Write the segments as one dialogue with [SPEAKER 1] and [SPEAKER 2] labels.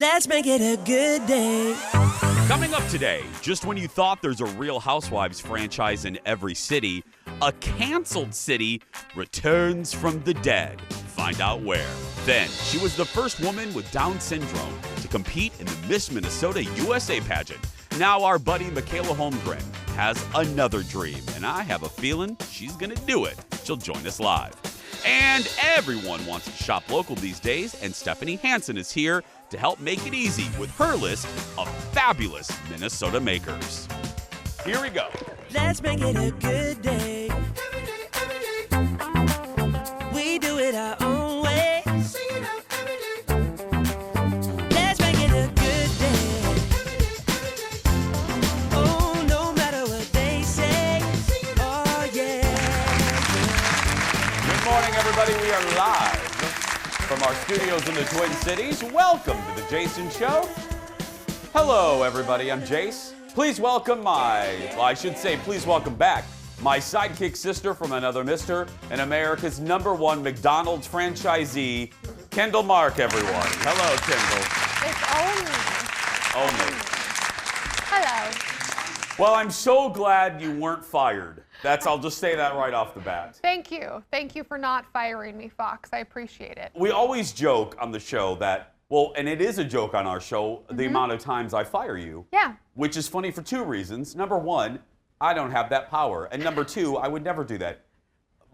[SPEAKER 1] Let's make it a good day.
[SPEAKER 2] Coming up today, just when you thought there's a Real Housewives franchise in every city, a canceled city returns from the dead. Find out where. Then, she was the first woman with Down syndrome to compete in the Miss Minnesota USA pageant. Now our buddy Michaela Holmgren has another dream, and I have a feeling she's going to do it. She'll join us live. And everyone wants to shop local these days, and Stephanie Hansen is here to help make it easy with her list of fabulous Minnesota makers. Here we go.
[SPEAKER 1] Let's make it a good day. We do it our own way. Let's make it a good day. Oh, no matter what they say. Oh, yeah.
[SPEAKER 2] Good morning, everybody. We are live from our studios in the Twin Cities. Welcome to the Jason Show. Hello, everybody. I'm Jace. Please welcome please welcome back my sidekick sister from another mister and America's #1 McDonald's franchisee, Kendall Mark, everyone. Hello, Kendall.
[SPEAKER 3] It's only. Hello.
[SPEAKER 2] Well, I'm so glad you weren't fired. I'll just say that right off the bat.
[SPEAKER 3] Thank you. Thank you for not firing me, Fox. I appreciate it.
[SPEAKER 2] We always joke on the show that, and it is a joke on our show, the amount of times I fire you.
[SPEAKER 3] Yeah.
[SPEAKER 2] Which is funny for two reasons. Number one, I don't have that power. And number two, I would never do that.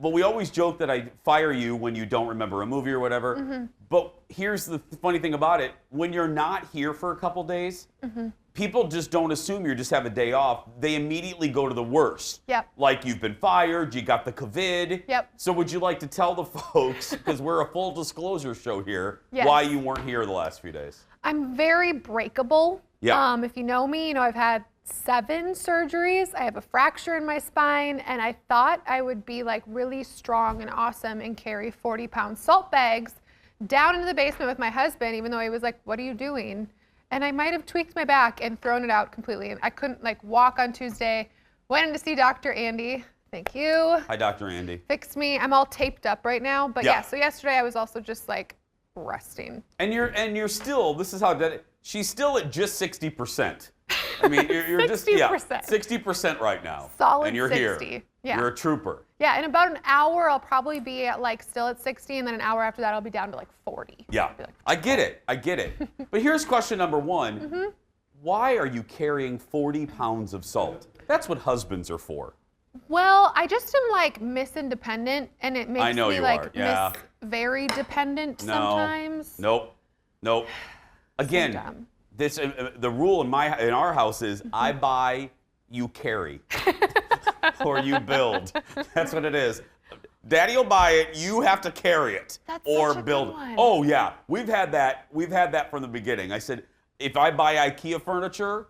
[SPEAKER 2] But we always joke that I fire you when you don't remember a movie or whatever. But here's the funny thing about it. When you're not here for a couple days, people just don't assume you just have a day off. They immediately go to the worst.
[SPEAKER 3] Yep.
[SPEAKER 2] Like you've been fired, you got the COVID.
[SPEAKER 3] Yep.
[SPEAKER 2] So would you like to tell the folks, because we're a full disclosure show here,
[SPEAKER 3] Yes.
[SPEAKER 2] why you weren't here the last few days?
[SPEAKER 3] I'm very breakable.
[SPEAKER 2] Yeah.
[SPEAKER 3] If you know me, I've had 7 surgeries. I have a fracture in my spine, and I thought I would be like really strong and awesome and carry 40-pound salt bags down into the basement with my husband, even though he was like, "What are you doing?" And I might have tweaked my back and thrown it out completely. And I couldn't walk on Tuesday. Went in to see Dr. Andy. Thank you.
[SPEAKER 2] Hi, Dr. Andy.
[SPEAKER 3] Fixed me. I'm all taped up right now. But yeah, so yesterday I was also just resting.
[SPEAKER 2] And you're still, this is how she's still at just 60%. I mean, you're just 60% right now.
[SPEAKER 3] Solid
[SPEAKER 2] and you're
[SPEAKER 3] 60.
[SPEAKER 2] Here.
[SPEAKER 3] Yeah.
[SPEAKER 2] You're a trooper.
[SPEAKER 3] Yeah, in about an hour I'll probably be at still at 60, and then an hour after that I'll be down to 40.
[SPEAKER 2] Yeah. I get it. But here's question number 1. Why are you carrying 40 pounds of salt? That's what husbands are for.
[SPEAKER 3] Well, I just am Miss Independent, and it makes me
[SPEAKER 2] Yeah.
[SPEAKER 3] Miss Very Dependent sometimes.
[SPEAKER 2] Nope. Again,
[SPEAKER 3] So dumb.
[SPEAKER 2] the rule in our house is I buy, you carry, or you build. That's what it is. Daddy will buy it. You have to carry it or
[SPEAKER 3] such a
[SPEAKER 2] build
[SPEAKER 3] good one.
[SPEAKER 2] it. Oh yeah, we've had that from the beginning. I said, if I buy IKEA furniture,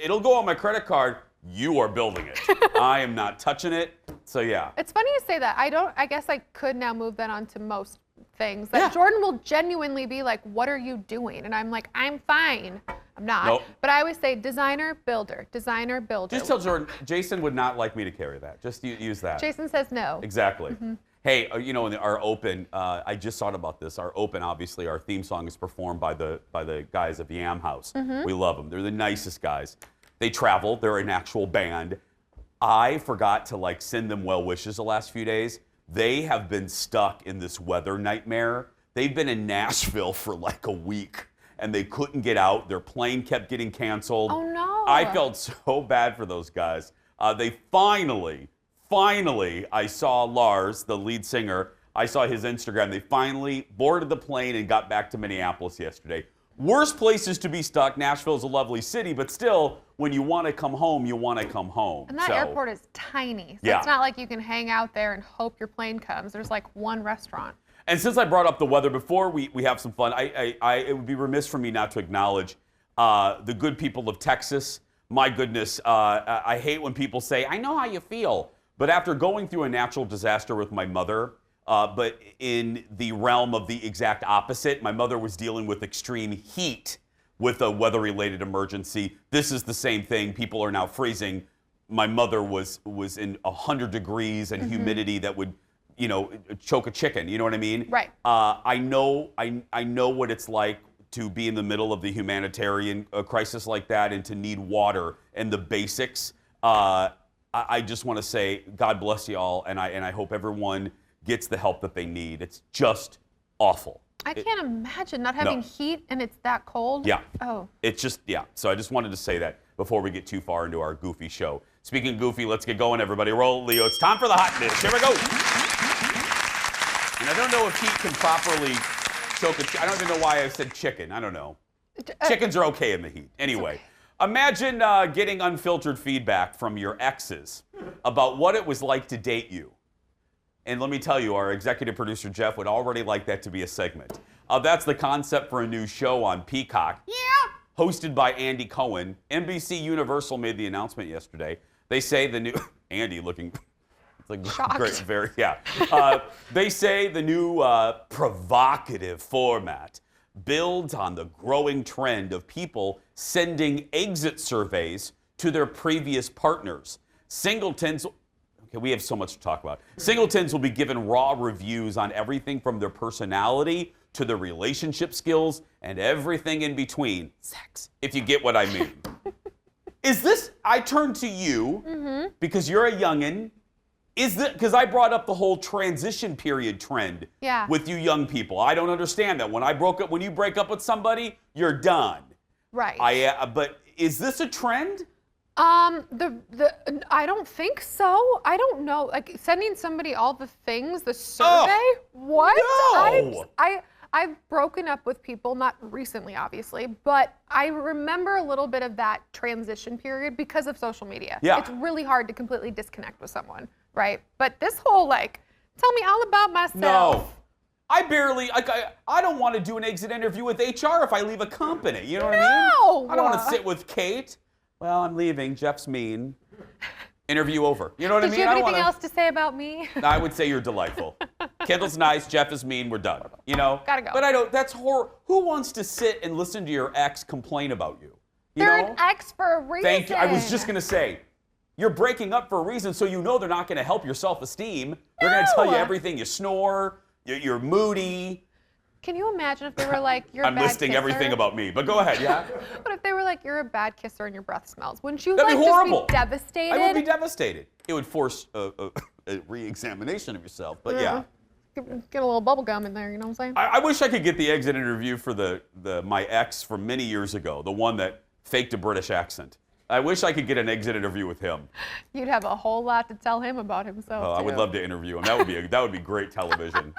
[SPEAKER 2] it'll go on my credit card. You are building it. I am not touching it. So yeah.
[SPEAKER 3] It's funny you say that. I guess I could now move that on to most things.
[SPEAKER 2] Yeah.
[SPEAKER 3] Jordan will genuinely be like, "What are you doing?" And I'm like, "I'm fine." I'm not.
[SPEAKER 2] Nope.
[SPEAKER 3] But I always say designer, builder, designer, builder.
[SPEAKER 2] Just tell Jordan, Jason would not like me to carry that. Just use that.
[SPEAKER 3] Jason says no.
[SPEAKER 2] Exactly. Hey, in our open, I just thought about this. Our open, obviously, our theme song is performed by the guys at the Yam House. We love them. They're the nicest guys. They travel. They're an actual band. I forgot to send them well wishes the last few days. They have been stuck in this weather nightmare. They've been in Nashville for a week, and they couldn't get out. Their plane kept getting canceled.
[SPEAKER 3] Oh, no.
[SPEAKER 2] I felt so bad for those guys. They finally, I saw Lars, the lead singer. I saw his Instagram. They finally boarded the plane and got back to Minneapolis yesterday. Worst places to be stuck. Nashville's a lovely city, but still, when you want to come home, you want to come home.
[SPEAKER 3] And that airport is tiny. So
[SPEAKER 2] Yeah.
[SPEAKER 3] it's not like you can hang out there and hope your plane comes. There's one restaurant.
[SPEAKER 2] And since I brought up the weather before, we have some fun. It would be remiss for me not to acknowledge the good people of Texas. My goodness, I hate when people say, "I know how you feel." But after going through a natural disaster with my mother, but in the realm of the exact opposite, my mother was dealing with extreme heat with a weather-related emergency. This is the same thing. People are now freezing. My mother was in 100 degrees and humidity that would, choke a chicken. You know what I mean?
[SPEAKER 3] Right.
[SPEAKER 2] I know what it's like to be in the middle of the humanitarian crisis like that and to need water and the basics. I just want to say, God bless you all, and I hope everyone gets the help that they need. It's just awful.
[SPEAKER 3] I can't imagine not having heat and it's that cold.
[SPEAKER 2] Yeah.
[SPEAKER 3] Oh.
[SPEAKER 2] It's just, yeah. So I just wanted to say that before we get too far into our goofy show. Speaking of goofy, let's get going, everybody. Roll, Leo. It's time for the hot dish. Here we go. And I don't know if heat can properly choke I don't even know why I said chicken. I don't know. Chickens are okay in the heat. Anyway, imagine getting unfiltered feedback from your exes about what it was like to date you. And let me tell you, our executive producer, Jeff, would already like that to be a segment. That's the concept for a new show on Peacock. Yeah. Hosted by Andy Cohen. NBC Universal made the announcement yesterday. They say the new... Andy looking... Like
[SPEAKER 3] shocked.
[SPEAKER 2] Great, very, yeah. They say the new provocative format builds on the growing trend of people sending exit surveys to their previous partners. Singletons... Okay, we have so much to talk about. Singletons will be given raw reviews on everything from their personality to their relationship skills and everything in between. Sex, if you get what I mean. Is this, I turn to you because you're a youngin'. Is that, because I brought up the whole transition period trend with you young people. I don't understand that. When you break up with somebody, you're done.
[SPEAKER 3] Right.
[SPEAKER 2] But is this a trend?
[SPEAKER 3] I don't think so. I don't know. Like sending somebody all the things, the survey? What?
[SPEAKER 2] No.
[SPEAKER 3] I've broken up with people, not recently, obviously, but I remember a little bit of that transition period because of social media.
[SPEAKER 2] Yeah.
[SPEAKER 3] It's really hard to completely disconnect with someone, right? But this whole tell me all about myself.
[SPEAKER 2] No. I don't want to do an exit interview with HR if I leave a company. You know what I mean? I don't want to sit with Kate. Well, I'm leaving. Jeff's mean. Interview over. You know what I mean?
[SPEAKER 3] Did you have anything else to say about me?
[SPEAKER 2] I would say you're delightful. Kendall's nice. Jeff is mean. We're done. You know?
[SPEAKER 3] Gotta go.
[SPEAKER 2] But I don't. That's horror. Who wants to sit and listen to your ex complain about you?
[SPEAKER 3] They're an ex for a reason.
[SPEAKER 2] Thank you. I was just gonna say, you're breaking up for a reason, so you know they're not gonna help your self-esteem. They're gonna tell you everything. You snore. You're moody.
[SPEAKER 3] Can you imagine if they were like, you're a bad kisser?
[SPEAKER 2] I'm listing everything about me, but go ahead, yeah?
[SPEAKER 3] But if they were like, you're a bad kisser and your breath smells, wouldn't you
[SPEAKER 2] That'd be horrible.
[SPEAKER 3] just be devastated?
[SPEAKER 2] I would be devastated. It would force a re-examination of yourself, but yeah.
[SPEAKER 3] Get a little bubble gum in there, you know what I'm saying?
[SPEAKER 2] I wish I could get the exit interview for my ex from many years ago, the one that faked a British accent. I wish I could get an exit interview with him.
[SPEAKER 3] You'd have a whole lot to tell him about himself,
[SPEAKER 2] I would love to interview him. That would be great television.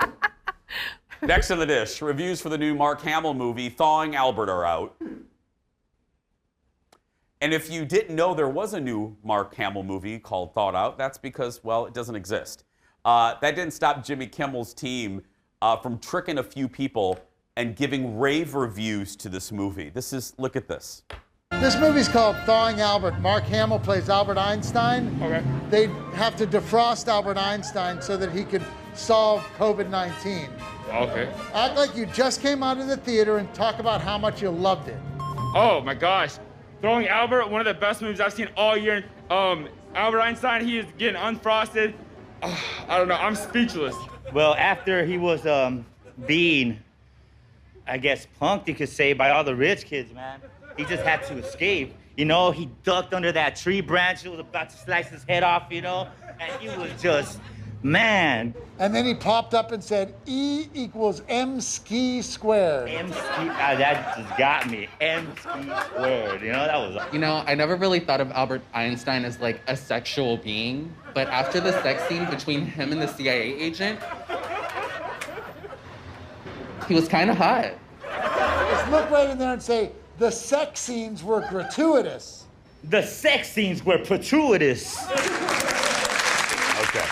[SPEAKER 2] Next on the dish, reviews for the new Mark Hamill movie, Thawing Albert, are out. And if you didn't know there was a new Mark Hamill movie called Thawed Out, that's because, well, it doesn't exist. That didn't stop Jimmy Kimmel's team from tricking a few people and giving rave reviews to this movie. Look at this.
[SPEAKER 4] This movie's called Thawing Albert. Mark Hamill plays Albert Einstein.
[SPEAKER 2] Okay.
[SPEAKER 4] They have to defrost Albert Einstein so that he could solve COVID-19.
[SPEAKER 5] Okay.
[SPEAKER 4] Act like you just came out of the theater and talk about how much you loved it.
[SPEAKER 5] Oh my gosh. Throwing Albert, one of the best movies I've seen all year. Albert Einstein, he is getting unfrosted. I don't know, I'm speechless.
[SPEAKER 6] Well, after he was being, I guess, punked, you could say, by all the rich kids, man, he just had to escape. You know, he ducked under that tree branch. He was about to slice his head off, you know, and he was just, man.
[SPEAKER 4] And then he popped up and said, E equals M-ski squared.
[SPEAKER 6] M-ski, that just got me. M-ski squared, you know, that was...
[SPEAKER 7] You know, I never really thought of Albert Einstein as like a sexual being, but after the sex scene between him and the CIA agent, he was kind of hot.
[SPEAKER 4] Just look right in there and say, the sex scenes were gratuitous.
[SPEAKER 6] The sex scenes were gratuitous.
[SPEAKER 2] Okay.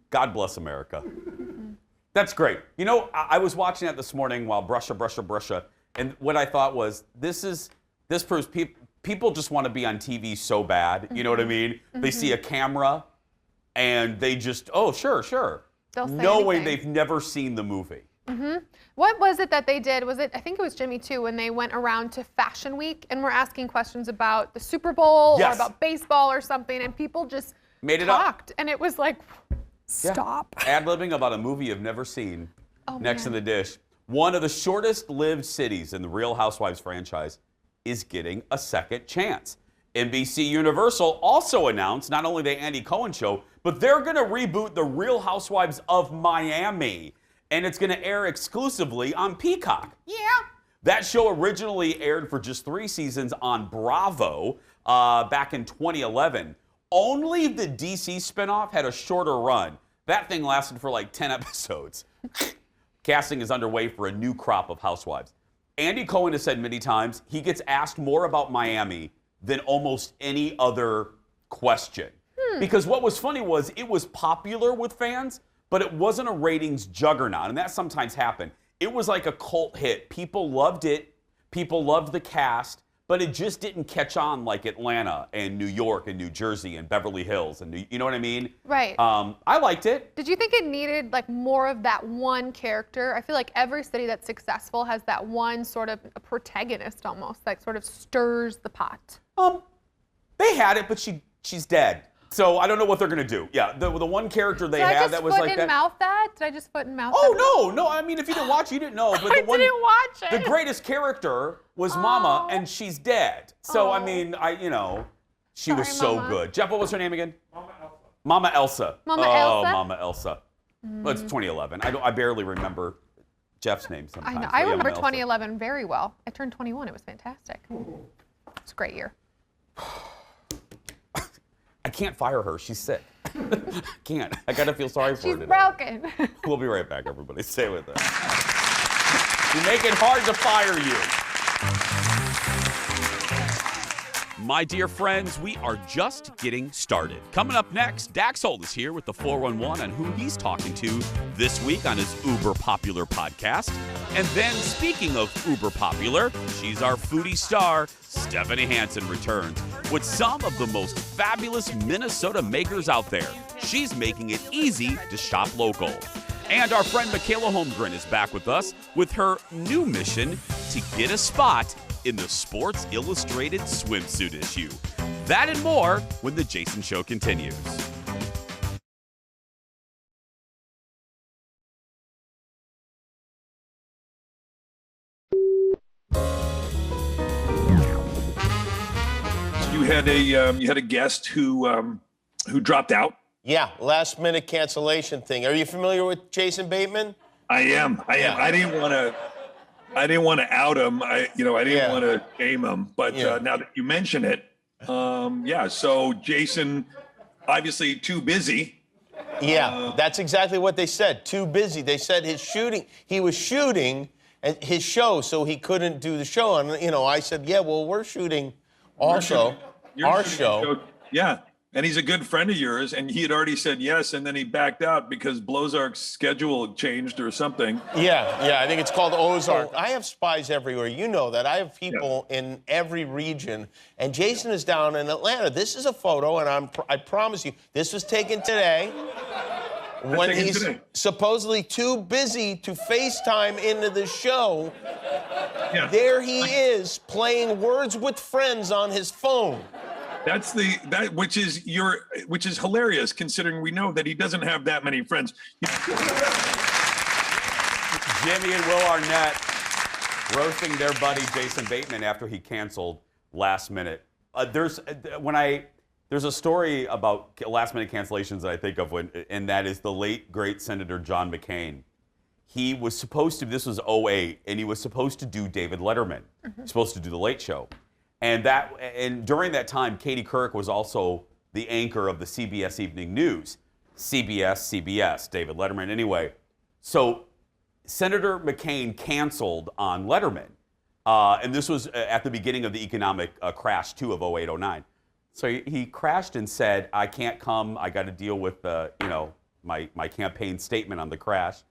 [SPEAKER 2] God bless America. That's great. You know, I was watching that this morning while brusha, and what I thought was, this proves people just want to be on TV so bad. You know what I mean? They see a camera, and they just, oh, sure. Knowing they've never seen the movie.
[SPEAKER 3] What was it that they did? I think it was Jimmy too, when they went around to Fashion Week and were asking questions about the Super Bowl or about baseball or something, and people just
[SPEAKER 2] made it
[SPEAKER 3] talked. And it was like, Stop.
[SPEAKER 2] Ad-libbing about a movie you've never seen.
[SPEAKER 3] Oh,
[SPEAKER 2] Next in
[SPEAKER 3] man.
[SPEAKER 2] the dish. One of the shortest-lived cities in the Real Housewives franchise is getting a second chance. NBC Universal also announced not only the Andy Cohen show, but they're going to reboot the Real Housewives of Miami. And it's going to air exclusively on Peacock. Yeah. That show originally aired for just 3 seasons on Bravo back in 2011. Only the DC spinoff had a shorter run. That thing lasted for like 10 episodes. Casting is underway for a new crop of housewives. Andy Cohen has said many times he gets asked more about Miami than almost any other question. Because what was funny was it was popular with fans, but it wasn't a ratings juggernaut, and that sometimes happened. It was like a cult hit. People loved it. People loved the cast, but it just didn't catch on like Atlanta and New York and New Jersey and Beverly Hills and you know what I mean?
[SPEAKER 3] Right.
[SPEAKER 2] I liked it.
[SPEAKER 3] Did you think it needed like more of that one character? I feel like every city that's successful has that one sort of a protagonist almost that sort of stirs the pot.
[SPEAKER 2] They had it, but she's dead. So I don't know what they're gonna do. Yeah, the one character they had that was like that.
[SPEAKER 3] Did I just foot and mouth that? Did I just foot and mouth that?
[SPEAKER 2] Oh no! I mean, if you didn't watch, you didn't know. But
[SPEAKER 3] I didn't watch it.
[SPEAKER 2] The greatest character was Mama, and she's dead. So I
[SPEAKER 3] Oh.
[SPEAKER 2] mean, she was
[SPEAKER 3] Sorry,
[SPEAKER 2] so
[SPEAKER 3] Mama.
[SPEAKER 2] good. Jeff, what was her name again? Mama Elsa.
[SPEAKER 3] Mama
[SPEAKER 2] oh,
[SPEAKER 3] Elsa?
[SPEAKER 2] Mama Elsa. Well, it's 2011. I barely remember Jeff's name
[SPEAKER 3] I
[SPEAKER 2] sometimes.
[SPEAKER 3] know.
[SPEAKER 2] but
[SPEAKER 3] I
[SPEAKER 2] yeah,
[SPEAKER 3] remember
[SPEAKER 2] Mama Elsa.
[SPEAKER 3] 2011 very well. I turned 21. It was fantastic. It's a great year.
[SPEAKER 2] I can't fire her. She's sick. Can't. I gotta feel sorry for
[SPEAKER 3] She's
[SPEAKER 2] her today.
[SPEAKER 3] broken.
[SPEAKER 2] We'll be right back, everybody. Stay with us. You make it hard to fire you. My dear friends, we are just getting started. Coming up next, Dax Holt is here with the 411 on who he's talking to this week on his uber popular podcast. And then, speaking of uber popular, she's our foodie star. Stephanie Hansen returns with some of the most fabulous Minnesota makers out there. She's making it easy to shop local. And our friend Mikayla Holmgren is back with us with her new mission to get a spot in the Sports Illustrated swimsuit issue. That and more when The Jason Show continues.
[SPEAKER 8] You had a guest who dropped out.
[SPEAKER 9] Yeah, last minute cancellation thing. Are you familiar with Jason Bateman?
[SPEAKER 8] I am. I didn't want to out him. I didn't want to shame him. But now that you mention it, So Jason, obviously too busy.
[SPEAKER 9] Yeah, that's exactly what they said. Too busy. They said he was shooting his show, so he couldn't do the show. And I said, yeah, well, we're shooting also our show.
[SPEAKER 8] Yeah. And he's a good friend of yours, and he had already said yes, and then he backed out because Blozark's schedule changed or something.
[SPEAKER 9] Yeah, I think it's called Ozark. I have spies everywhere. You know that. I have people in every region, and Jason is down in Atlanta. This is a photo, and I promise you, this was taken today. When he's supposedly too busy to FaceTime into the show, there he is playing Words with Friends on his phone.
[SPEAKER 8] Which is hilarious considering we know that he doesn't have that many friends.
[SPEAKER 2] Jimmy and Will Arnett roasting their buddy Jason Bateman after he canceled last minute. There's a story about last minute cancellations that I think of and that is the late great Senator John McCain. He was supposed to, this was 2008, and he was supposed to do David Letterman. Supposed to do the Late Show. And during that time, Katie Couric was also the anchor of the CBS Evening News. CBS, David Letterman. Anyway, so Senator McCain canceled on Letterman. And this was at the beginning of the economic crash, too, of 2008-09. So he crashed and said, I can't come. I got to deal with, my campaign statement on the crash.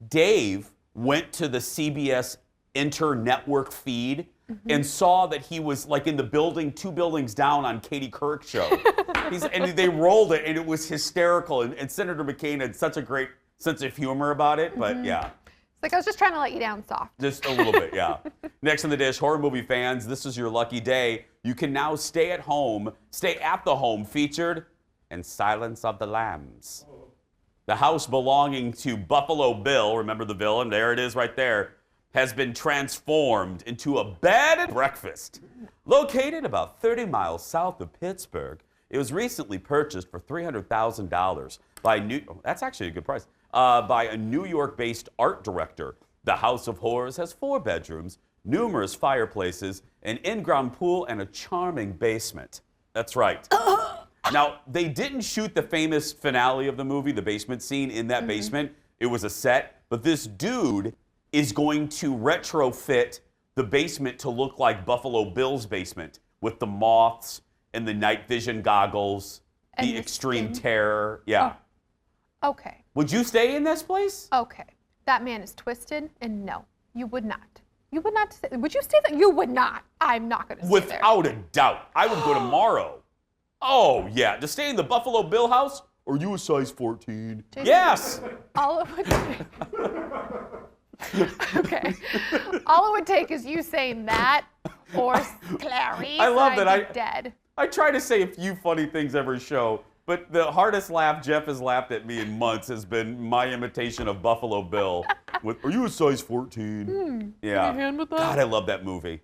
[SPEAKER 2] Dave went to the CBS inter-network feed and saw that he was like in the building, 2 buildings down on Katie Couric's show. And they rolled it, and it was hysterical. And Senator McCain had such a great sense of humor about it, but yeah.
[SPEAKER 3] It's like I was just trying to let you down soft.
[SPEAKER 2] Just a little bit, yeah. Next on the dish, horror movie fans, this is your lucky day. You can now stay at the home featured in Silence of the Lambs. The house belonging to Buffalo Bill, remember the villain? There it is right there, has been transformed into a bed and breakfast. Located about 30 miles south of Pittsburgh, it was recently purchased for $300,000 by that's actually a good price, by a New York-based art director. The House of Horrors has 4 bedrooms, numerous fireplaces, an in-ground pool, and a charming basement. That's right. Now, they didn't shoot the famous finale of the movie, the basement scene, in that basement. It was a set, but this dude is going to retrofit the basement to look like Buffalo Bill's basement with the moths and the night vision goggles,
[SPEAKER 3] And
[SPEAKER 2] the
[SPEAKER 3] the
[SPEAKER 2] extreme
[SPEAKER 3] skin.
[SPEAKER 2] terror. Yeah.
[SPEAKER 3] Oh. Okay.
[SPEAKER 2] Would you stay in this place?
[SPEAKER 3] Okay. That man is twisted, and no, you would not. You would not stay. Would you stay there? You would not. I'm not going to stay there.
[SPEAKER 2] Without a doubt. I would go tomorrow. Oh, yeah. To stay in the Buffalo Bill house? Are you a size 14?
[SPEAKER 3] Jason,
[SPEAKER 2] Yes.
[SPEAKER 3] All it would okay. All it would take is you saying that or Clarice.
[SPEAKER 2] I love that.
[SPEAKER 3] I'd be dead.
[SPEAKER 2] I try to say a few funny things every show, but the hardest laugh Jeff has laughed at me in months has been my imitation of Buffalo Bill. With, are you a size 14? Yeah.
[SPEAKER 3] hand with that?
[SPEAKER 2] God, I love that movie.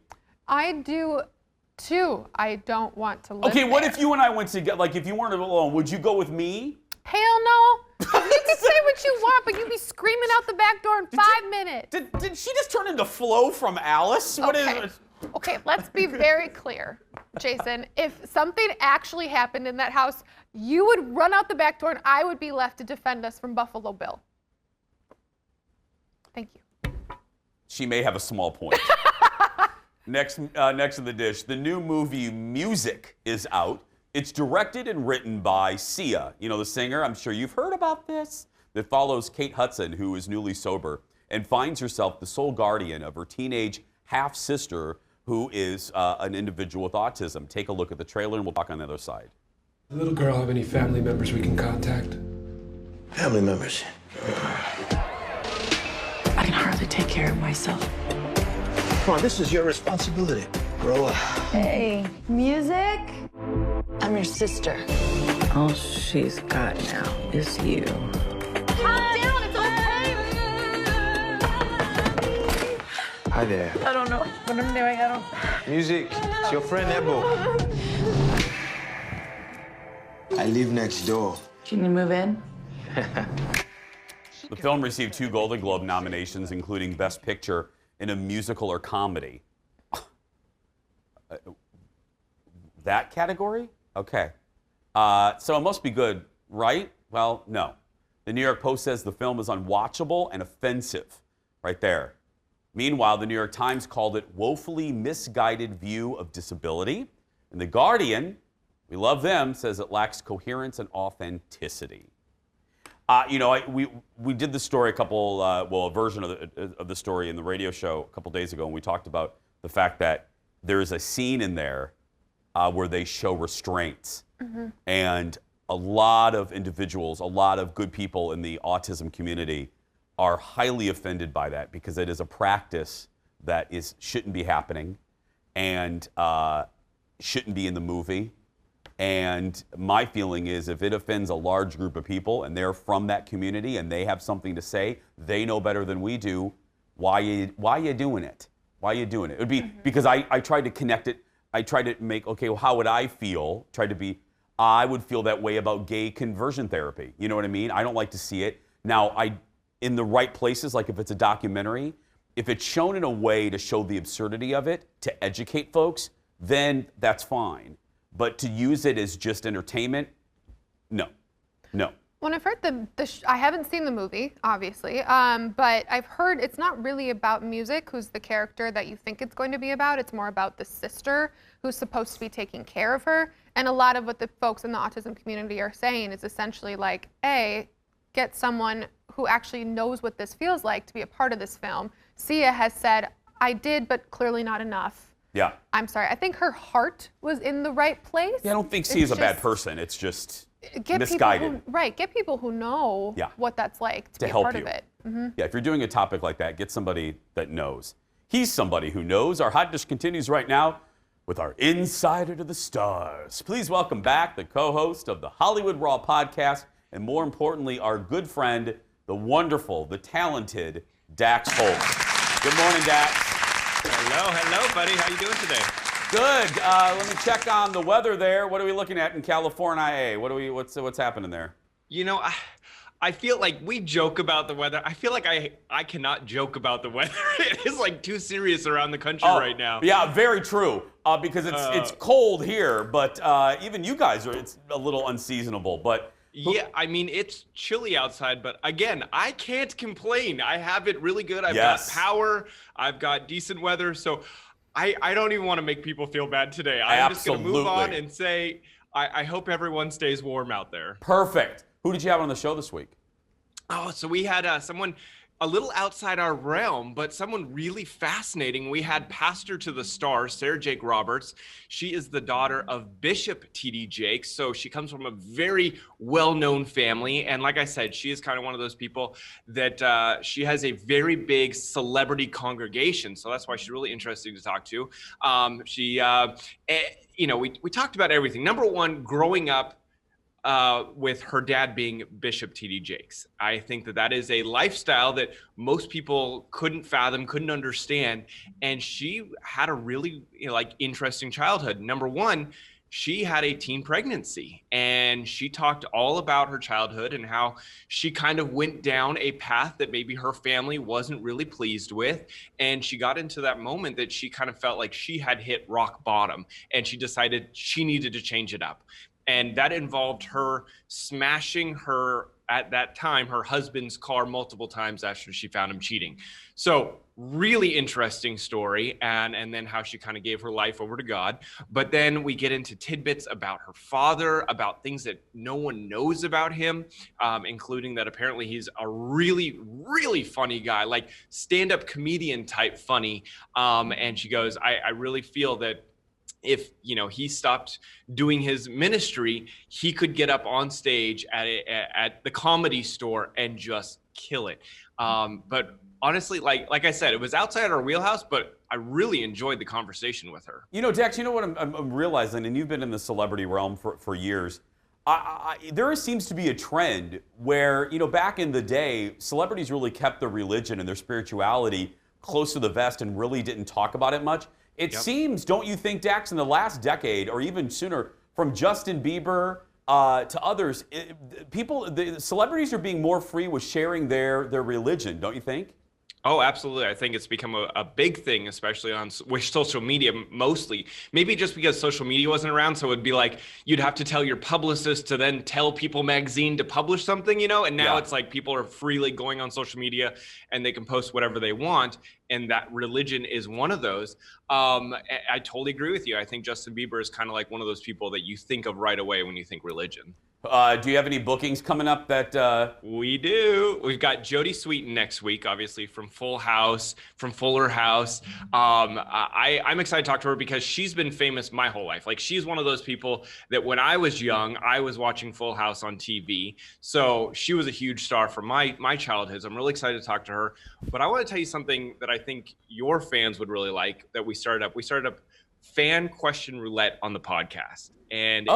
[SPEAKER 3] I do too. I don't want to live
[SPEAKER 2] Okay, what
[SPEAKER 3] there.
[SPEAKER 2] if you and I went together? Like, if you weren't alone, would you go with me?
[SPEAKER 3] Hell no. You can say what you want, but you'd be screaming out the back door in 5 minutes.
[SPEAKER 2] Did she just turn into Flo from Alice? What is
[SPEAKER 3] Okay.
[SPEAKER 2] it?
[SPEAKER 3] Okay, let's be very clear, Jason. If something actually happened in that house, you would run out the back door and I would be left to defend us from Buffalo Bill. Thank you.
[SPEAKER 2] She may have a small point. Next in the dish, the new movie Music is out. It's directed and written by Sia, you know, the singer. I'm sure you've heard about this. That follows Kate Hudson, who is newly sober, and finds herself the sole guardian of her teenage half-sister, who is an individual with autism. Take a look at the trailer, and we'll talk on the other side.
[SPEAKER 10] The little girl have any family members we can contact?
[SPEAKER 11] Family members.
[SPEAKER 12] I can hardly take care of myself.
[SPEAKER 11] Come on, this is your responsibility. Grow up.
[SPEAKER 12] Hey, music? I'm your sister. All she's got now is you.
[SPEAKER 3] Calm down, it's okay.
[SPEAKER 11] Hi there.
[SPEAKER 12] I don't know what I'm doing. I don't.
[SPEAKER 11] Music, it's your friend Ebo. I live next door.
[SPEAKER 12] Can you move in?
[SPEAKER 2] The film received 2 Golden Globe nominations, including Best Picture in a Musical or Comedy. That category? Okay. So it must be good, right? Well, no. The New York Post says the film is unwatchable and offensive. Right there. Meanwhile, the New York Times called it woefully misguided view of disability. And The Guardian, we love them, says it lacks coherence and authenticity. You know, we did the story a version of the story in the radio show a couple days ago, and we talked about the fact that there is a scene in there where they show restraints. And a lot of individuals, a lot of good people in the autism community are highly offended by that because it is a practice that shouldn't be happening and shouldn't be in the movie. And my feeling is if it offends a large group of people and they're from that community and they have something to say, they know better than we do, why you doing it? Why are you doing it? It would be because I tried to connect it. I tried to make, okay, well, how would I feel? I would feel that way about gay conversion therapy. You know what I mean? I don't like to see it. Now, in the right places, like if it's a documentary, if it's shown in a way to show the absurdity of it, to educate folks, then that's fine. But to use it as just entertainment, no.
[SPEAKER 3] When I've heard I haven't seen the movie, obviously, but I've heard it's not really about Music, who's the character that you think it's going to be about. It's more about the sister who's supposed to be taking care of her. And a lot of what the folks in the autism community are saying is essentially like, A, get someone who actually knows what this feels like to be a part of this film. Sia has said, I did, but clearly not enough.
[SPEAKER 2] Yeah.
[SPEAKER 3] I'm sorry. I think her heart was in the right place.
[SPEAKER 2] Yeah, I don't think Sia's a bad person. It's just
[SPEAKER 3] get
[SPEAKER 2] misguided.
[SPEAKER 3] Get people who know what that's like to be a
[SPEAKER 2] help
[SPEAKER 3] part
[SPEAKER 2] you.
[SPEAKER 3] of it.
[SPEAKER 2] Yeah, if you're doing a topic like that, get somebody that knows. He's somebody who knows. Our Hot Dish continues right now with our Insider to the Stars. Please welcome back the co-host of the Hollywood Raw podcast and more importantly, our good friend, the wonderful, the talented Dax Holt. Good morning, Dax.
[SPEAKER 13] Hello, buddy. How you doing today?
[SPEAKER 2] Good. Let me check on the weather there. What are we looking at in California? What's happening there?
[SPEAKER 13] You know, I feel like we joke about the weather. I feel like I cannot joke about the weather. It is like too serious around the country right now.
[SPEAKER 2] Yeah, very true. Because it's cold here, but even you guys it's a little unseasonable. But
[SPEAKER 13] yeah, I mean it's chilly outside, but again, I can't complain. I have it really good. I've
[SPEAKER 2] Yes.
[SPEAKER 13] got power. I've got decent weather. So I don't even want to make people feel bad today.
[SPEAKER 2] I'm
[SPEAKER 13] just going to move on and say I hope everyone stays warm out there.
[SPEAKER 2] Perfect. Who did you have on the show this week?
[SPEAKER 13] Oh, so we had someone a little outside our realm, but someone really fascinating. We had Pastor to the Stars, Sarah Jake Roberts. She is the daughter of Bishop T.D. Jakes, so she comes from a very well-known family. And like I said, she is kind of one of those people that she has a very big celebrity congregation, so that's why she's really interesting to talk to. We talked about everything. Number one, growing up with her dad being Bishop T.D. Jakes. I think that is a lifestyle that most people couldn't fathom, couldn't understand. And she had a really interesting childhood. Number one, she had a teen pregnancy, and she talked all about her childhood and how she kind of went down a path that maybe her family wasn't really pleased with. And she got into that moment that she kind of felt like she had hit rock bottom, and she decided she needed to change it up. And that involved her smashing at that time, her husband's car multiple times after she found him cheating. So really interesting story, and then how she kind of gave her life over to God. But then we get into tidbits about her father, about things that no one knows about him, including that apparently he's a really, really funny guy, like stand-up comedian type funny. And she goes, I really feel that if he stopped doing his ministry, he could get up on stage at the Comedy Store and just kill it. But honestly, like I said, it was outside our wheelhouse, but I really enjoyed the conversation with her.
[SPEAKER 2] Dex, you know what I'm realizing, and you've been in the celebrity realm for years. There seems to be a trend where, back in the day, celebrities really kept their religion and their spirituality close to the vest and really didn't talk about it much. It seems, don't you think, Dax, in the last decade or even sooner, from Justin Bieber to others, the celebrities are being more free with sharing their religion, don't you think?
[SPEAKER 13] Oh, absolutely. I think it's become a big thing, especially with social media mostly. Maybe just because social media wasn't around, so it'd be like you'd have to tell your publicist to then tell People magazine to publish something, and now it's like people are freely going on social media and they can post whatever they want, and that religion is one of those. I totally agree with you. I think Justin Bieber is kind of like one of those people that you think of right away when you think religion.
[SPEAKER 2] Do you have any bookings coming up that...
[SPEAKER 13] We do. We've got Jodie Sweetin next week, obviously, from Full House, from Fuller House. I'm excited to talk to her because she's been famous my whole life. Like, she's one of those people that when I was young, I was watching Full House on TV. So she was a huge star from my childhood. So I'm really excited to talk to her. But I want to tell you something that I think your fans would really like that we started up. We started up Fan Question Roulette on the podcast. And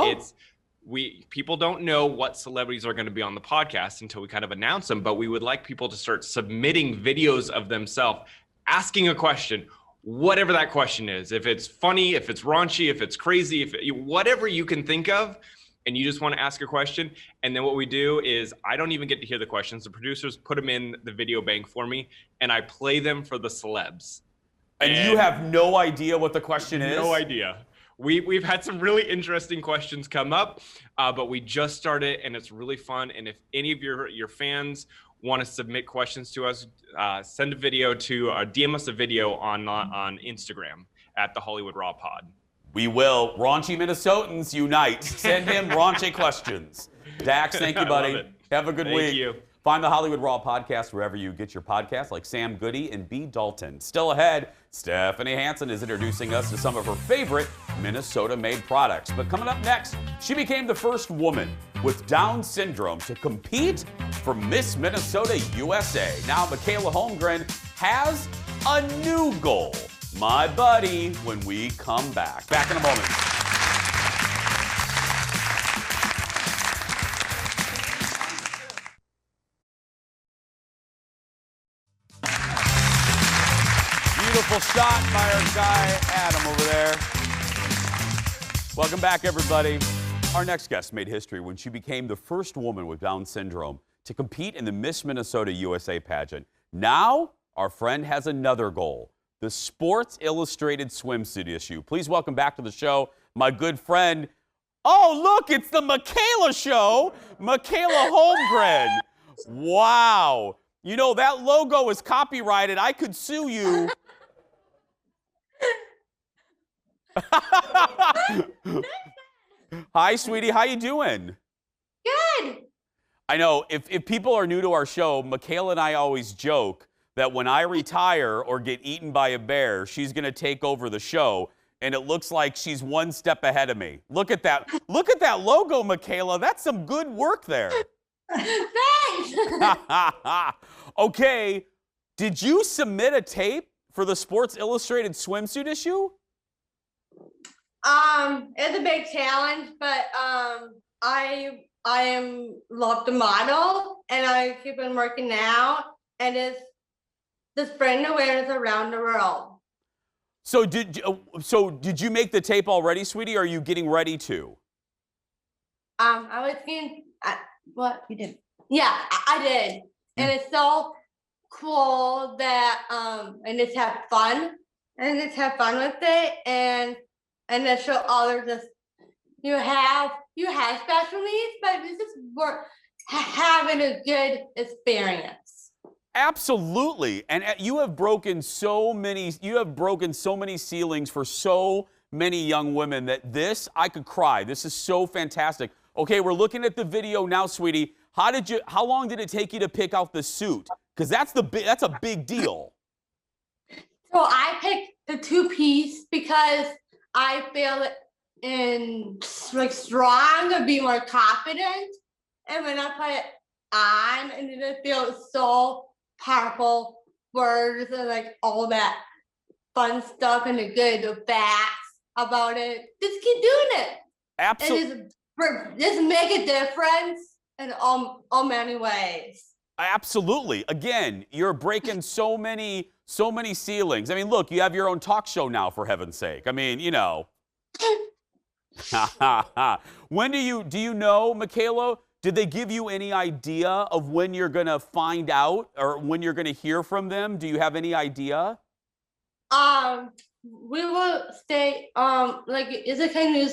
[SPEAKER 13] people don't know what celebrities are going to be on the podcast until we kind of announce them, but we would like people to start submitting videos of themselves asking a question, whatever that question is. If it's funny, if it's raunchy, if it's crazy, whatever you can think of, and you just want to ask a question. And then what we do is I don't even get to hear the questions. The producers put them in the video bank for me, and I play them for the celebs.
[SPEAKER 2] And you have no idea what the question is?
[SPEAKER 13] No idea. We've had some really interesting questions come up, but we just started, and it's really fun. And if any of your fans want to submit questions to us, send a video to DM us a video on Instagram at the Hollywood Raw Pod.
[SPEAKER 2] We will. Raunchy Minnesotans unite. Send him raunchy questions. Dax, thank you, buddy.
[SPEAKER 13] I love it.
[SPEAKER 2] Have a good week.
[SPEAKER 13] Thank you.
[SPEAKER 2] Find the Hollywood Raw podcast wherever you get your podcasts, like Sam Goody and B. Dalton. Still ahead, Stephanie Hansen is introducing us to some of her favorite Minnesota-made products. But coming up next, she became the first woman with Down syndrome to compete for Miss Minnesota USA. Now, Michaela Holmgren has a new goal. My buddy, when we come back. Back in a moment. Beautiful shot by our guy, Adam, over there. Welcome back, everybody. Our next guest made history when she became the first woman with Down syndrome to compete in the Miss Minnesota USA pageant. Now, our friend has another goal, the Sports Illustrated swimsuit issue. Please welcome back to the show my good friend. Oh, look, it's the Mikayla show, Mikayla Holmgren. Wow. You know, that logo is copyrighted. I could sue you. Hi, sweetie. How you doing?
[SPEAKER 14] Good.
[SPEAKER 2] I know, if people are new to our show, Mikayla and I always joke that when I retire or get eaten by a bear, she's going to take over the show, and it looks like she's one step ahead of me. Look at that. Look at that logo, Mikayla. That's some good work there.
[SPEAKER 14] Thanks.
[SPEAKER 2] Okay, did you submit a tape for the Sports Illustrated swimsuit issue?
[SPEAKER 14] It's a big challenge, but I love the model, and I keep on working out, and it's the spreading awareness around the world.
[SPEAKER 2] So did you make the tape already, sweetie? Or are you getting ready to?
[SPEAKER 14] I was thinking, what you did? Yeah, I did, and it's so cool that and just have fun, with it, and then show others that you have special needs, but this is work having a good experience.
[SPEAKER 2] Absolutely. And you have broken so many ceilings for so many young women that I could cry. This is so fantastic. Okay, we're looking at the video now, sweetie. How long did it take you to pick out the suit? Because that's a big deal.
[SPEAKER 14] So I picked the two-piece because I feel strong and be more confident. And when I put it on, and it feels so powerful, words and all that fun stuff and the facts about it. Just keep doing it.
[SPEAKER 2] Absolutely.
[SPEAKER 14] And just make a difference in all many ways.
[SPEAKER 2] Absolutely. Again, you're breaking so many ceilings. I mean, look, you have your own talk show now, for heaven's sake. I mean, you know. When do you know, Mikayla, did they give you any idea of when you're going to find out or when you're going to hear from them? Do you have any idea?
[SPEAKER 14] We will stay, is it kind of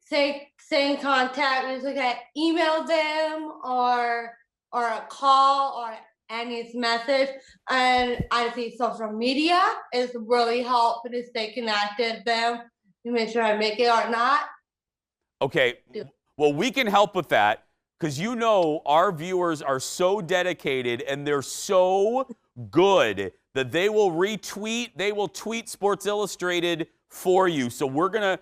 [SPEAKER 14] stay in contact. We can email them or a call or any message. And I think social media is really helping to stay connected with them to make sure I make it or not.
[SPEAKER 2] Okay. Well, we can help with that because you know our viewers are so dedicated and they're so good that they will tweet Sports Illustrated for you. So we're gonna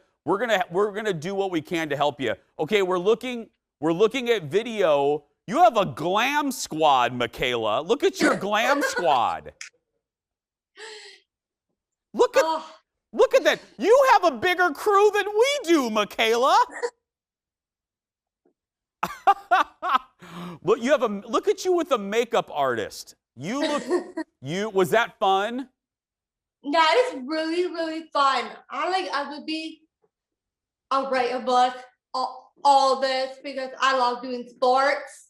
[SPEAKER 2] do what we can to help you. Okay, we're looking at video. You have a glam squad, Mikayla. Look at your glam squad. Look at that. You have a bigger crew than we do, Mikayla. Look at you with a makeup artist. Was that fun?
[SPEAKER 14] That is really, really fun. I'll write a book, all this, because I love doing sports,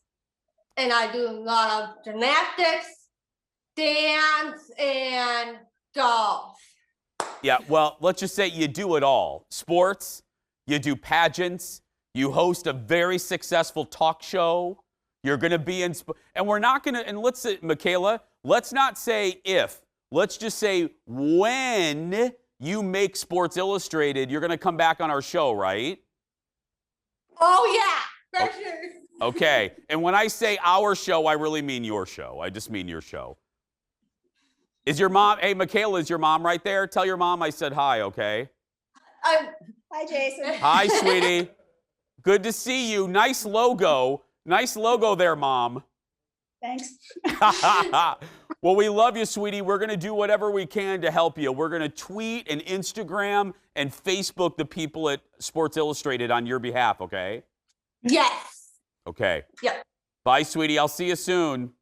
[SPEAKER 14] and I do a lot of gymnastics, dance, and golf.
[SPEAKER 2] Yeah, well, let's just say you do it all. Sports, you do pageants, you host a very successful talk show. You're going to be in, and we're not going to, and let's say, Mikayla, let's not say if. Let's just say when you make Sports Illustrated, you're going to come back on our show, right?
[SPEAKER 14] Oh, yeah, for sure.
[SPEAKER 2] Okay, and when I say our show, I really mean your show. I just mean your show. Is your mom, hey, Mikayla, is your mom right there? Tell your mom I said hi, okay?
[SPEAKER 14] Hi, Jason.
[SPEAKER 2] Hi, sweetie. Good to see you. Nice logo. Nice logo there, Mom.
[SPEAKER 14] Thanks.
[SPEAKER 2] Well, we love you, sweetie. We're going to do whatever we can to help you. We're going to tweet and Instagram and Facebook the people at Sports Illustrated on your behalf, okay?
[SPEAKER 14] Yes.
[SPEAKER 2] Okay.
[SPEAKER 14] Yep.
[SPEAKER 2] Bye, sweetie. I'll see you soon.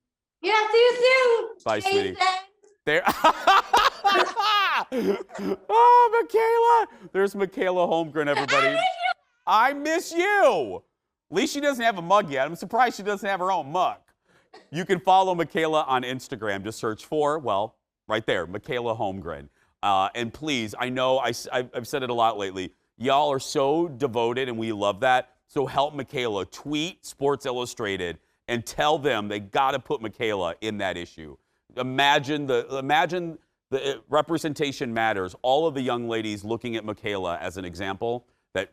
[SPEAKER 14] Yeah, see you soon.
[SPEAKER 2] Bye, sweetie.
[SPEAKER 14] Jason.
[SPEAKER 2] There. Oh, Michaela. There's Michaela Holmgren, everybody. I miss you. At least she doesn't have a mug yet. I'm surprised she doesn't have her own mug. You can follow Michaela on Instagram. Just search for, well, right there, Michaela Holmgren. And please, I know I've said it a lot lately. Y'all are so devoted, and we love that. So help Michaela. Tweet Sports Illustrated and tell them they got to put Michaela in that issue. Imagine the representation matters. All of the young ladies looking at Michaela as an example that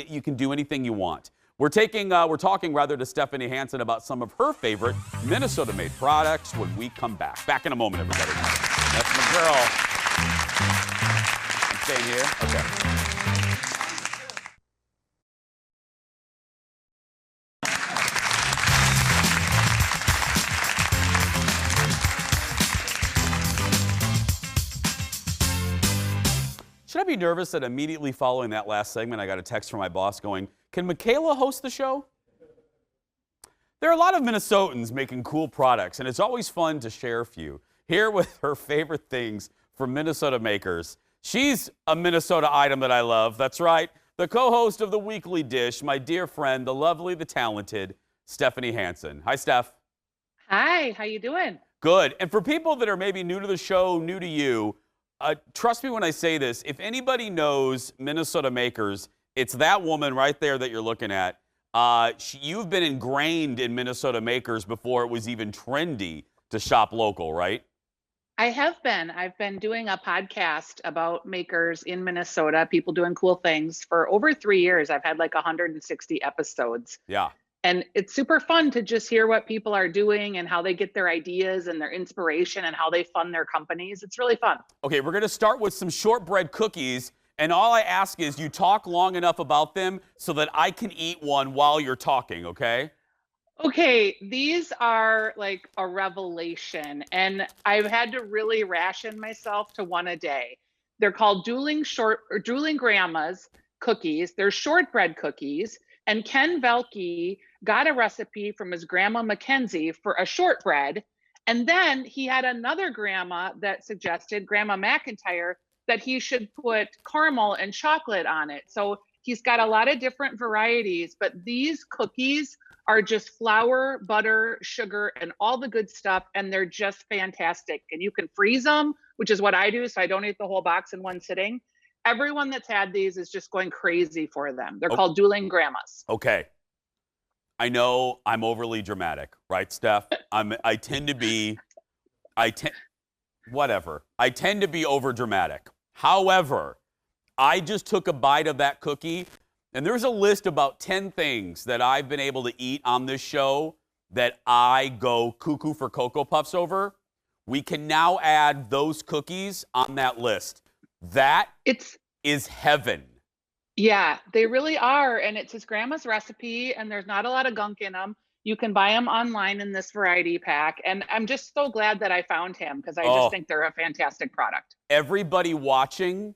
[SPEAKER 2] you can do anything you want. We're talking to Stephanie Hansen about some of her favorite Minnesota-made products when we come back. Back in a moment, everybody. That's my girl. I'm staying here. Okay. Should I be nervous that immediately following that last segment, I got a text from my boss going, "Can Michaela host the show?" There are a lot of Minnesotans making cool products, and it's always fun to share a few. Here with her favorite things from Minnesota makers. She's a Minnesota item that I love. That's right, the co-host of The Weekly Dish, my dear friend, the lovely, the talented, Stephanie Hansen. Hi, Steph.
[SPEAKER 15] Hi, how you doing?
[SPEAKER 2] Good. And for people that are maybe new to the show, new to you, trust me when I say this, if anybody knows Minnesota makers, it's that woman right there that you're looking at. You've been ingrained in Minnesota makers before it was even trendy to shop local, right?
[SPEAKER 15] I have been. I've been doing a podcast about makers in Minnesota, people doing cool things for over 3 years. I've had like 160 episodes.
[SPEAKER 2] Yeah.
[SPEAKER 15] And it's super fun to just hear what people are doing and how they get their ideas and their inspiration and how they fund their companies. It's really fun.
[SPEAKER 2] Okay, we're going to start with some shortbread cookies. And all I ask is you talk long enough about them so that I can eat one while you're talking, okay?
[SPEAKER 15] Okay, these are like a revelation. And I've had to really ration myself to one a day. They're called Dueling Grandma's cookies. They're shortbread cookies. And Ken Velke got a recipe from his grandma Mackenzie for a shortbread. And then he had another grandma that suggested, Grandma McIntyre, that he should put caramel and chocolate on it. So he's got a lot of different varieties, but these cookies are just flour, butter, sugar, and all the good stuff. And they're just fantastic. And you can freeze them, which is what I do. So I don't eat the whole box in one sitting. Everyone that's had these is just going crazy for them. They're called Dueling Grandmas.
[SPEAKER 2] Okay. I know I'm overly dramatic, right, Steph? I tend to be over dramatic. However, I just took a bite of that cookie, and there's a list about 10 things that I've been able to eat on this show that I go cuckoo for Cocoa Puffs over. We can now add those cookies on that list. That is heaven.
[SPEAKER 15] Yeah, they really are. And it's his grandma's recipe, and there's not a lot of gunk in them. You can buy them online in this variety pack. And I'm just so glad that I found him because I just think they're a fantastic product.
[SPEAKER 2] Everybody watching,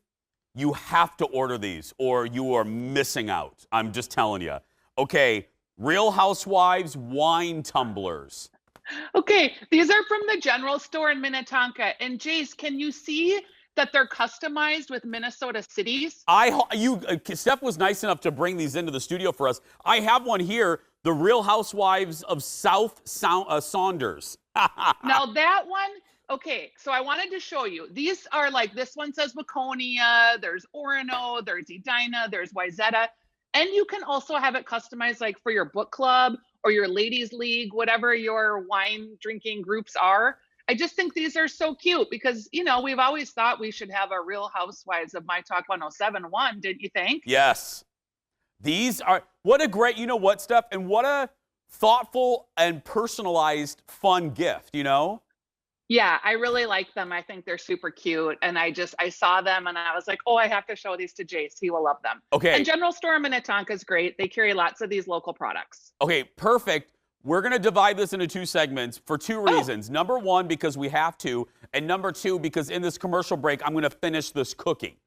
[SPEAKER 2] you have to order these or you are missing out. I'm just telling you. Okay, Real Housewives wine tumblers.
[SPEAKER 15] Okay, these are from the general store in Minnetonka. And Jace, can you see that they're customized with Minnesota cities?
[SPEAKER 2] Steph was nice enough to bring these into the studio for us. I have one here, the Real Housewives of South Saunders.
[SPEAKER 15] Now that one, okay, so I wanted to show you. These are like, this one says Waconia, there's Orono, there's Edina, there's Wayzata. And you can also have it customized like for your book club or your ladies league, whatever your wine drinking groups are. I just think these are so cute because, you know, we've always thought we should have a Real Housewives of My Talk 107.1, didn't you think?
[SPEAKER 2] Yes. These are, what a great, you know what, Steph, and what a thoughtful and personalized fun gift, you know?
[SPEAKER 15] Yeah, I really like them. I think they're super cute. And I saw them and I was like, oh, I have to show these to Jace. He will love them.
[SPEAKER 2] Okay.
[SPEAKER 15] And General Store Minnetonka is great. They carry lots of these local products.
[SPEAKER 2] Okay, perfect. We're going to divide this into 2 segments for 2 reasons. Number 1, because we have to. And number 2, because in this commercial break, I'm going to finish this cookie.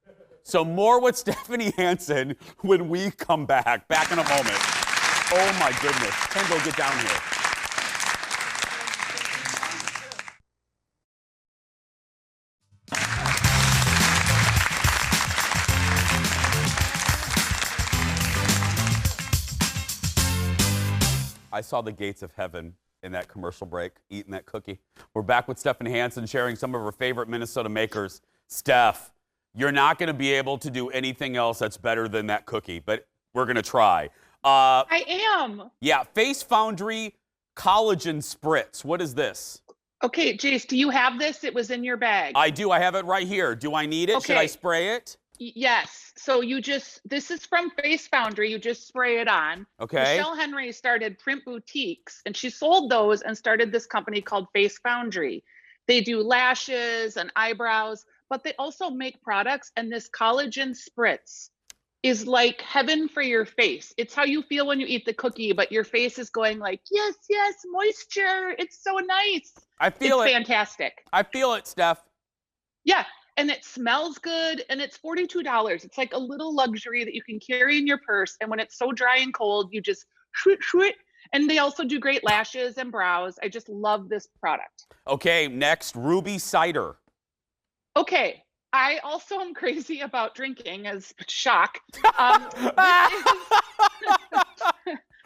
[SPEAKER 2] So more with Stephanie Hansen when we come back. Back in a moment. Oh, my goodness. Kendall, get down here. I saw the gates of heaven in that commercial break, eating that cookie. We're back with Stephanie Hansen sharing some of her favorite Minnesota makers. Steph, you're not going to be able to do anything else that's better than that cookie, but we're going to try.
[SPEAKER 15] I am.
[SPEAKER 2] Yeah, Face Foundry Collagen Spritz. What is this?
[SPEAKER 15] Okay, Jace, do you have this? It was in your bag.
[SPEAKER 2] I do. I have it right here. Do I need it?
[SPEAKER 15] Okay.
[SPEAKER 2] Should I spray it?
[SPEAKER 15] Yes. So this is from Face Foundry. You just spray it on.
[SPEAKER 2] Okay.
[SPEAKER 15] Michelle Henry started Print Boutiques, and she sold those and started this company called Face Foundry. They do lashes and eyebrows, but they also make products, and this collagen spritz is like heaven for your face. It's how you feel when you eat the cookie, but your face is going like, yes, yes, moisture. It's so nice.
[SPEAKER 2] I feel it.
[SPEAKER 15] It's fantastic.
[SPEAKER 2] I feel it, Steph.
[SPEAKER 15] Yeah. And it smells good, and it's $42. It's like a little luxury that you can carry in your purse. And when it's so dry and cold, you just shwit, shwit. And they also do great lashes and brows. I just love this product.
[SPEAKER 2] Okay, next, Ruby Cider.
[SPEAKER 15] Okay. I also am crazy about drinking, as shock.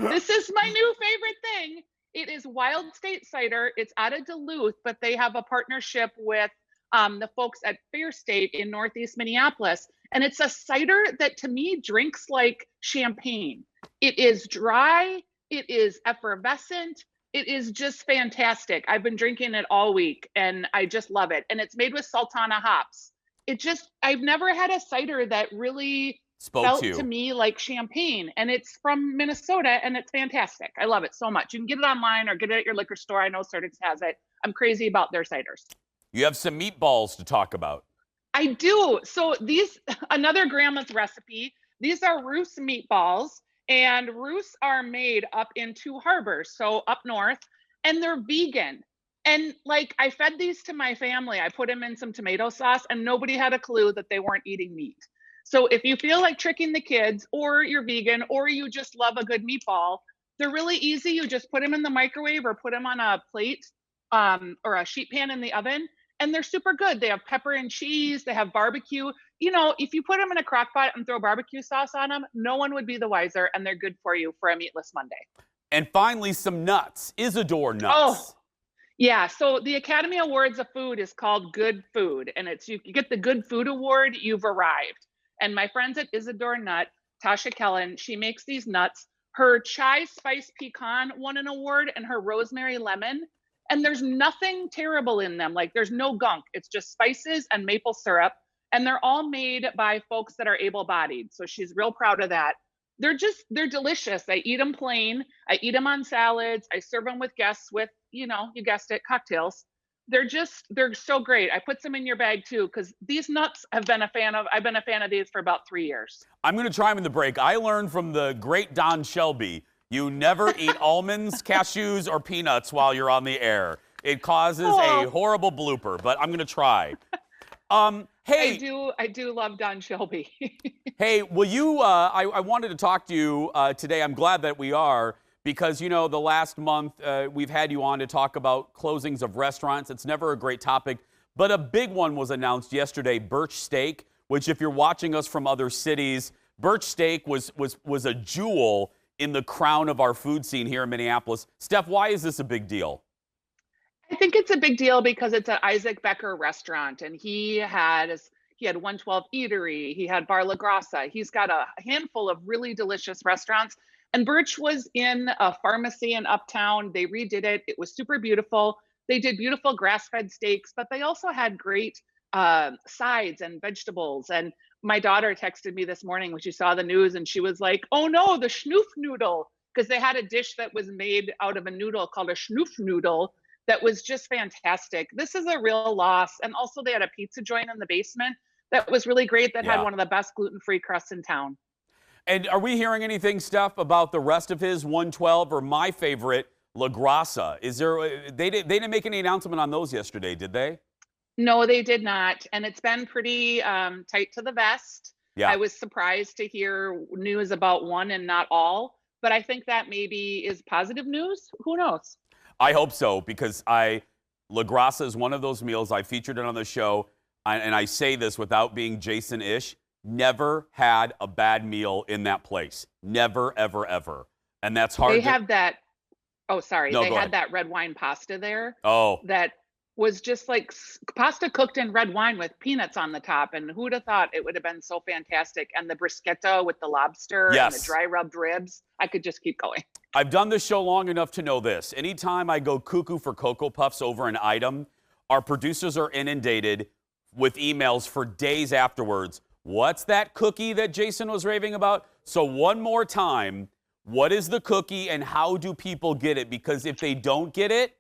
[SPEAKER 15] This is my new favorite thing. It is Wild State Cider. It's out of Duluth, but they have a partnership with the folks at Fair State in Northeast Minneapolis. And it's a cider that to me drinks like champagne. It is dry. It is effervescent. It is just fantastic. I've been drinking it all week and I just love it. And it's made with Sultana hops. I've never had a cider that really felt to me like champagne. And it's from Minnesota and it's fantastic. I love it so much. You can get it online or get it at your liquor store. I know Certix has it. I'm crazy about their ciders.
[SPEAKER 2] You have some meatballs to talk about.
[SPEAKER 15] I do. So another grandma's recipe. These are Roos meatballs, and Roos are made up in Two Harbors, so up north, and they're vegan. And like I fed these to my family. I put them in some tomato sauce, and nobody had a clue that they weren't eating meat. So if you feel like tricking the kids, or you're vegan, or you just love a good meatball, they're really easy. You just put them in the microwave or put them on a plate or a sheet pan in the oven. And they're super good. They have pepper and cheese. They have barbecue. You know, if you put them in a crock pot and throw barbecue sauce on them, no one would be the wiser, and they're good for you for a meatless Monday.
[SPEAKER 2] And finally, some nuts. Isadore nuts.
[SPEAKER 15] Oh, yeah. So the Academy Awards of Food is called Good Food, and you get the Good Food Award, you've arrived. And my friends at Isadore Nut, Tasha Kellen, she makes these nuts. Her chai spice pecan won an award, and her rosemary lemon. And there's nothing terrible in them. Like there's no gunk. It's just spices and maple syrup. And they're all made by folks that are able-bodied. So she's real proud of that. They're delicious. I eat them plain. I eat them on salads. I serve them with guests with, you guessed it, cocktails. They're so great. I put some in your bag too, because these nuts I've been a fan of these for about 3 years.
[SPEAKER 2] I'm going to try them in the break. I learned from the great Don Shelby, you never eat almonds, cashews, or peanuts while you're on the air. It causes a horrible blooper, but I'm going to try. Hey,
[SPEAKER 15] I do love Don Shelby.
[SPEAKER 2] Hey, will you, I wanted to talk to you today. I'm glad that we are, because, the last month we've had you on to talk about closings of restaurants. It's never a great topic, but a big one was announced yesterday, Birch Steak, which if you're watching us from other cities, Birch Steak was a jewel in the crown of our food scene here in Minneapolis. Steph, why is this a big deal?
[SPEAKER 15] I think it's a big deal because it's an Isaac Becker restaurant, and he had 112 Eatery, he had Bar La Grassa. He's got a handful of really delicious restaurants. And Birch was in a pharmacy in Uptown. They redid it. It was super beautiful. They did beautiful grass-fed steaks, but they also had great sides and vegetables. And my daughter texted me this morning when she saw the news, and she was like, oh no, the schnoof noodle, because they had a dish that was made out of a noodle called a schnoof noodle that was just fantastic. This is a real loss. And also they had a pizza joint in the basement that was really great that had one of the best gluten-free crusts in town.
[SPEAKER 2] And are we hearing anything, Steph, about the rest of his 112 or my favorite, La Grassa? They didn't make any announcement on those yesterday, did they?
[SPEAKER 15] No, they did not. And it's been pretty tight to the vest.
[SPEAKER 2] Yeah.
[SPEAKER 15] I was surprised to hear news about one and not all, but I think that maybe is positive news. Who knows?
[SPEAKER 2] I hope so, because La Grassa is one of those meals. I featured it on the show, and I say this without being Jason-ish. Never had a bad meal in that place. Never, ever, ever. And that's hard.
[SPEAKER 15] They have that Oh, sorry.
[SPEAKER 2] No,
[SPEAKER 15] They
[SPEAKER 2] go
[SPEAKER 15] had
[SPEAKER 2] ahead.
[SPEAKER 15] that red wine pasta there.
[SPEAKER 2] Oh.
[SPEAKER 15] That was just like pasta cooked in red wine with peanuts on the top. And who'd have thought it would have been so fantastic? And the bruschetta with the lobster and the
[SPEAKER 2] Yes.
[SPEAKER 15] dry rubbed ribs. I could just keep going.
[SPEAKER 2] I've done this show long enough to know this. Anytime I go cuckoo for Cocoa Puffs over an item, our producers are inundated with emails for days afterwards. What's that cookie that Jason was raving about? So one more time, what is the cookie and how do people get it? Because if they don't get it,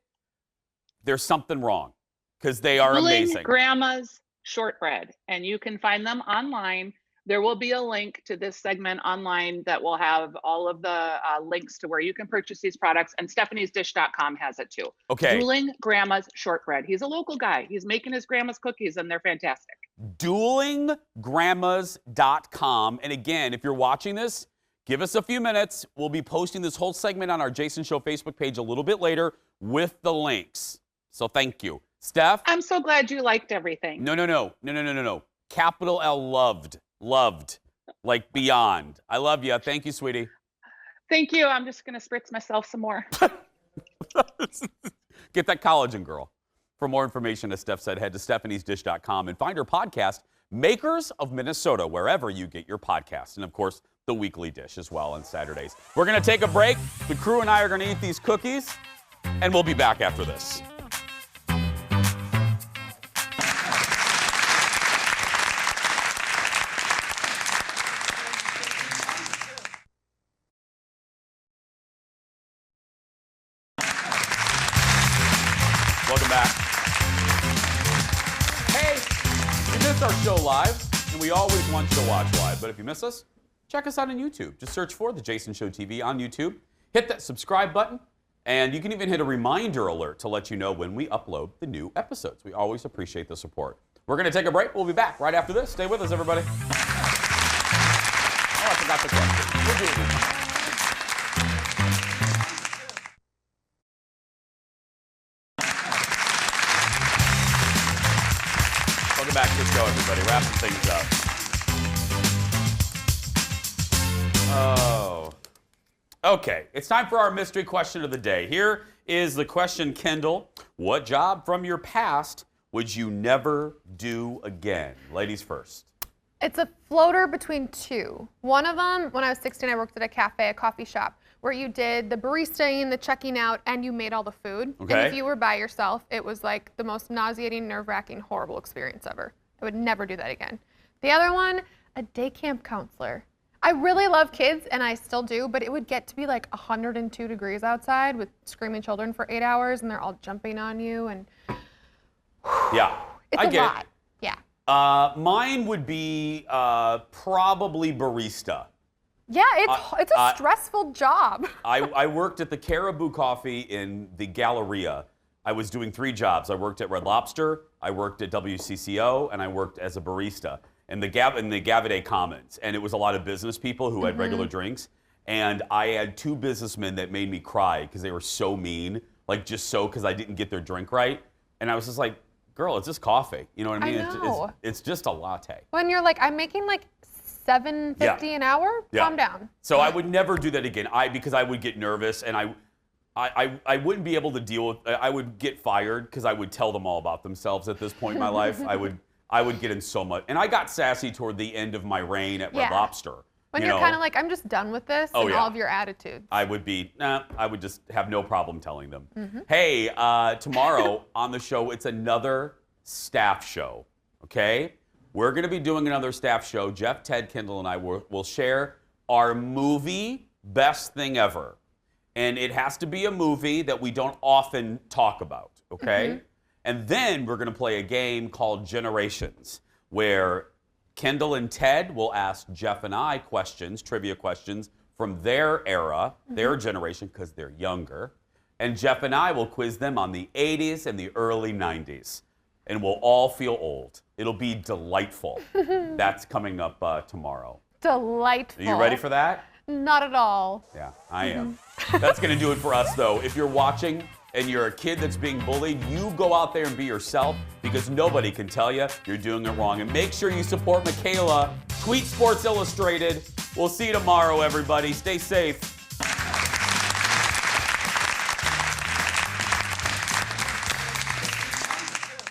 [SPEAKER 2] there's something wrong because they are amazing.
[SPEAKER 15] Grandma's shortbread, and you can find them online. There will be a link to this segment online that will have all of the links to where you can purchase these products, and stephaniesdish.com has it too.
[SPEAKER 2] Okay.
[SPEAKER 15] Dueling Grandma's shortbread. He's a local guy. He's making his grandma's cookies, and they're fantastic.
[SPEAKER 2] Duelinggrandmas.com. And again, if you're watching this, give us a few minutes. We'll be posting this whole segment on our Jason Show Facebook page a little bit later with the links. So thank you. Steph?
[SPEAKER 15] I'm so glad you liked everything.
[SPEAKER 2] No. Capital L loved. Like beyond. I love you. Thank you, sweetie.
[SPEAKER 15] Thank you. I'm just going to spritz myself some more.
[SPEAKER 2] Get that collagen, girl. For more information, as Steph said, head to stephaniesdish.com and find her podcast, Makers of Minnesota, wherever you get your podcasts. And, of course, the weekly dish as well on Saturdays. We're going to take a break. The crew and I are going to eat these cookies, and we'll be back after this. Welcome back. Hey, you missed our show live, and we always want you to watch live. But if you miss us, check us out on YouTube. Just search for The Jason Show TV on YouTube. Hit that subscribe button, and you can even hit a reminder alert to let you know when we upload the new episodes. We always appreciate the support. We're going to take a break. We'll be back right after this. Stay with us, everybody. Oh, I forgot the question. We'll do it. Welcome back to the show, everybody. Wrapping things up. Oh. Okay, it's time for our mystery question of the day. Here is the question, Kendall. What job from your past would you never do again? Ladies first.
[SPEAKER 3] It's a floater between two. One of them, when I was 16, I worked at a cafe, a coffee shop, where you did the baristaing, the checking out, and you made all the food.
[SPEAKER 2] Okay.
[SPEAKER 3] And if you were by yourself, it was like the most nauseating, nerve-wracking, horrible experience ever. I would never do that again. The other one, a day camp counselor. I really love kids, and I still do, but it would get to be like 102 degrees outside with screaming children for 8 hours, and they're all jumping on you, and
[SPEAKER 2] Yeah,
[SPEAKER 3] it's
[SPEAKER 2] I
[SPEAKER 3] a
[SPEAKER 2] get
[SPEAKER 3] lot.
[SPEAKER 2] it.
[SPEAKER 3] Yeah.
[SPEAKER 2] Mine would be probably barista.
[SPEAKER 3] Yeah, it's a stressful job.
[SPEAKER 2] I worked at the Caribou Coffee in the Galleria. I was doing 3 jobs. I worked at Red Lobster, I worked at WCCO, and I worked as a barista in the Gavaday Commons. And it was a lot of business people who had regular drinks. And I had 2 businessmen that made me cry because they were so mean, like just so because I didn't get their drink right. And I was just like, girl, it's just coffee. You know what I mean?
[SPEAKER 3] I know.
[SPEAKER 2] It's just a latte.
[SPEAKER 3] When you're like, I'm making like $7.50 an hour, calm down.
[SPEAKER 2] So I would never do that again. Because I would get nervous and I wouldn't be able to deal with. I would get fired because I would tell them all about themselves at this point in my life. I would get in so much, and I got sassy toward the end of my reign at Red Lobster.
[SPEAKER 3] When you're kind of like, I'm just done with this and all of your attitudes.
[SPEAKER 2] I would just have no problem telling them. Hey, tomorrow on the show, it's another staff show, okay? We're going to be doing another staff show. Jeff, Ted, Kendall, and I will share our movie Best Thing Ever. And it has to be a movie that we don't often talk about, okay? And then we're going to play a game called Generations, where Kendall and Ted will ask Jeff and I questions, trivia questions from their era, their generation, because they're younger. And Jeff and I will quiz them on the 80s and the early 90s. And we'll all feel old. It'll be delightful. That's coming up tomorrow.
[SPEAKER 3] Delightful.
[SPEAKER 2] Are you ready for that?
[SPEAKER 3] Not at all.
[SPEAKER 2] Yeah, I am. That's going to do it for us, though. If you're watching and you're a kid that's being bullied, you go out there and be yourself, because nobody can tell you you're doing it wrong. And make sure you support Mikayla. Tweet Sports Illustrated. We'll see you tomorrow, everybody. Stay safe.